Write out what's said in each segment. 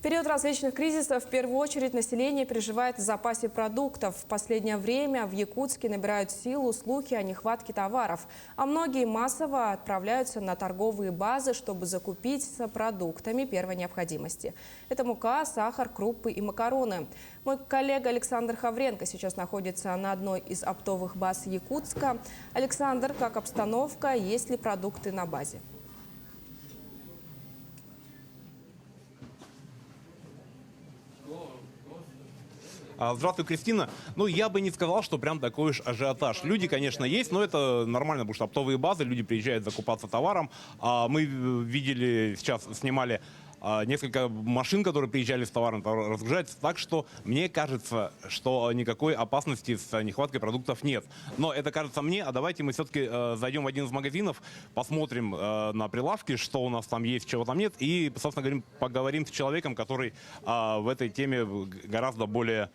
период различных кризисов в первую очередь население переживает о запасе продуктов. В последнее время в Якутске набирают силу слухи о нехватке товаров, а многие массово отправляются на торговые базы, чтобы закупиться продуктами первой необходимости. Это мука, сахар, крупы и макароны. Мой коллега Александр Хавренко сейчас находится на одной из оптовых баз Якутска. Александр, как обстановка, есть ли продукты на базе? Здравствуй, Кристина. Ну, я бы не сказал, что прям такой уж ажиотаж. Люди, конечно, есть, но это нормально, потому что оптовые базы, люди приезжают закупаться товаром. Мы видели, сейчас снимали несколько машин, которые приезжали с товаром, разгружаются. Так что мне кажется, что никакой опасности с нехваткой продуктов нет. Но это кажется мне, а давайте мы все-таки зайдем в один из магазинов, посмотрим на прилавки, что у нас там есть, чего там нет, и, собственно говоря, поговорим с человеком, который в этой теме гораздо более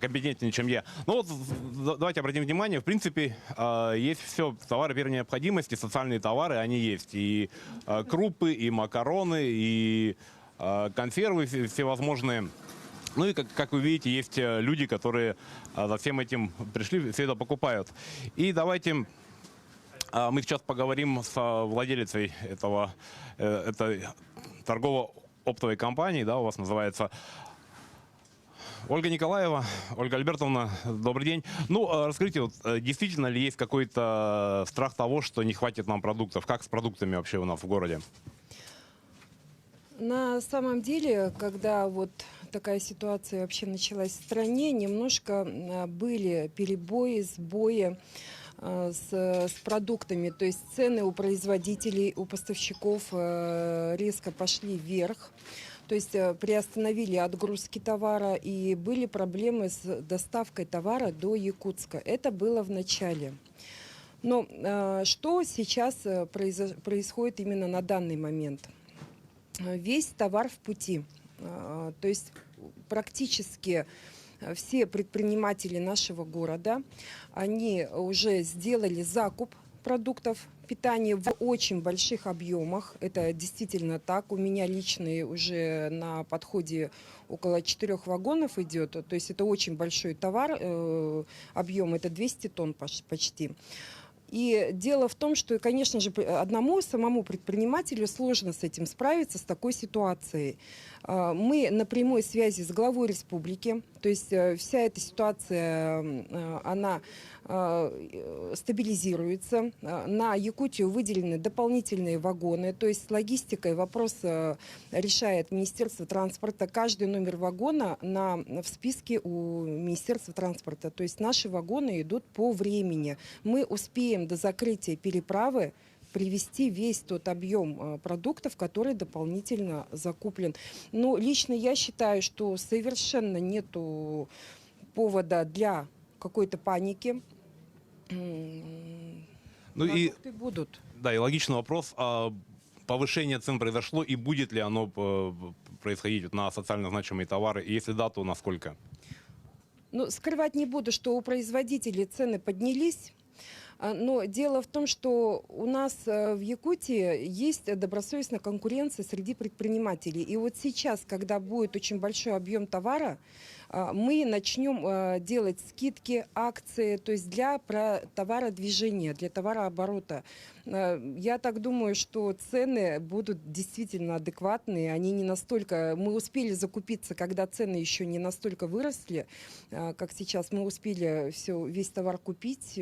компетентнее, чем я. Ну вот, давайте обратим внимание, в принципе, есть все, товары первой необходимости, социальные товары, они есть. И крупы, и макароны, и консервы всевозможные. Ну и, как вы видите, есть люди, которые за всем этим пришли, все это покупают. И давайте мы сейчас поговорим с владелицей этой торгово-оптовой компании, да, у вас называется Ольга Николаева. Ольга Альбертовна, добрый день. Ну, расскажите, вот, действительно ли есть какой-то страх того, что не хватит нам продуктов? Как с продуктами вообще у нас в городе? На самом деле, когда вот такая ситуация вообще началась в стране, немножко были перебои, сбои с продуктами. То есть цены у производителей, у поставщиков резко пошли вверх. То есть приостановили отгрузки товара, и были проблемы с доставкой товара до Якутска. Это было в начале. Но что сейчас происходит именно на данный момент? Весь товар в пути. То есть практически все предприниматели нашего города, они уже сделали закуп продуктов питания в очень больших объемах. Это действительно так. У меня личный уже на подходе около 4 вагонов идет. То есть это очень большой товар. Объем это 200 тонн почти. И дело в том, что, конечно же, одному самому предпринимателю сложно с этим справиться, с такой ситуацией. Мы на прямой связи с главой республики, то есть вся эта ситуация, она стабилизируется. На Якутию выделены дополнительные вагоны, то есть с логистикой вопрос решает Министерство транспорта. Каждый номер вагона в списке у Министерства транспорта, то есть наши вагоны идут по времени. Мы успеем до закрытия переправы привезти весь тот объем продуктов, который дополнительно закуплен. Но лично я считаю, что совершенно нету повода для какой-то паники. Ну и будут. Да, и логичный вопрос. Повышение цен произошло, и будет ли оно происходить на социально значимые товары? И если да, то насколько? Ну, скрывать не буду, что у производителей цены поднялись. Но дело в том, что у нас в Якутии есть добросовестная конкуренция среди предпринимателей. И вот сейчас, когда будет очень большой объем товара, мы начнем делать скидки, акции, то есть для товародвижения, для товарооборота. Я так думаю, что цены будут действительно адекватные. Они не настолько... Мы успели закупиться, когда цены еще не настолько выросли, как сейчас. Мы успели весь товар купить,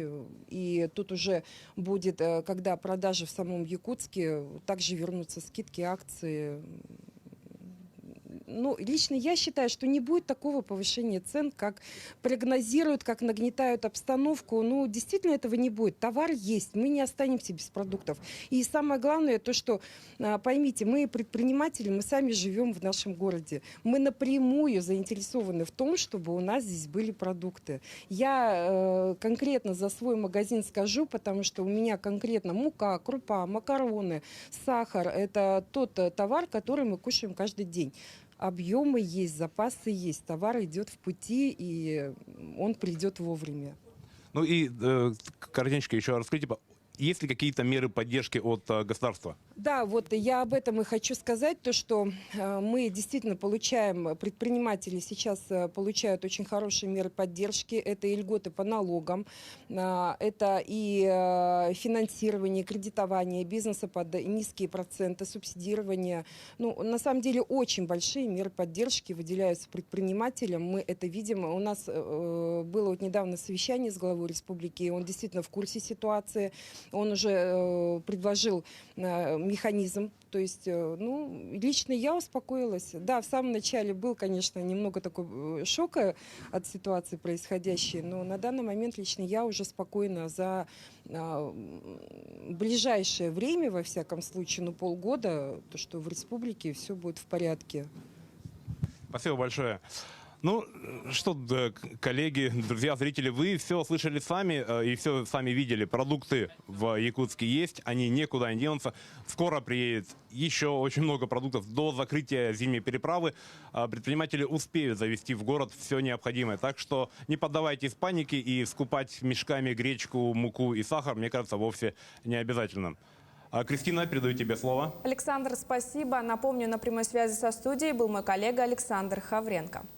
и тут уже будет, когда продажи в самом Якутске, также вернутся скидки, акции. Ну, лично я считаю, что не будет такого повышения цен, как прогнозируют, как нагнетают обстановку. Ну, действительно этого не будет. Товар есть, мы не останемся без продуктов. И самое главное, то, что, поймите, мы предприниматели, мы сами живем в нашем городе. Мы напрямую заинтересованы в том, чтобы у нас здесь были продукты. Я конкретно за свой магазин скажу, потому что у меня конкретно мука, крупа, макароны, сахар. Это тот товар, который мы кушаем каждый день. Объемы есть, запасы есть, товар идет в пути, и он придет вовремя. Ну и коротенько еще раскрыть, есть ли какие-то меры поддержки от государства? Да, вот я об этом и хочу сказать, то, что мы действительно получаем, предприниматели сейчас получают очень хорошие меры поддержки, это и льготы по налогам, это и финансирование, кредитование бизнеса под низкие проценты, субсидирование. Ну, на самом деле очень большие меры поддержки выделяются предпринимателям, мы это видим. У нас было вот недавно совещание с главой республики, и он действительно в курсе ситуации, он уже предложил механизм, то есть, ну, лично я успокоилась. Да, в самом начале был, конечно, немного такой шока от ситуации происходящей, но на данный момент лично я уже спокойна за ближайшее время, во всяком случае, ну, полгода, то, что в республике все будет в порядке. Спасибо большое. Ну, что, коллеги, друзья, зрители, вы все слышали сами и все сами видели. Продукты в Якутске есть, они никуда не денутся. Скоро приедет еще очень много продуктов. До закрытия зимней переправы предприниматели успеют завезти в город все необходимое. Так что не поддавайтесь панике, и скупать мешками гречку, муку и сахар, мне кажется, вовсе не обязательно. Кристина, передаю тебе слово. Александр, спасибо. Напомню, на прямой связи со студией был мой коллега Александр Хавренко.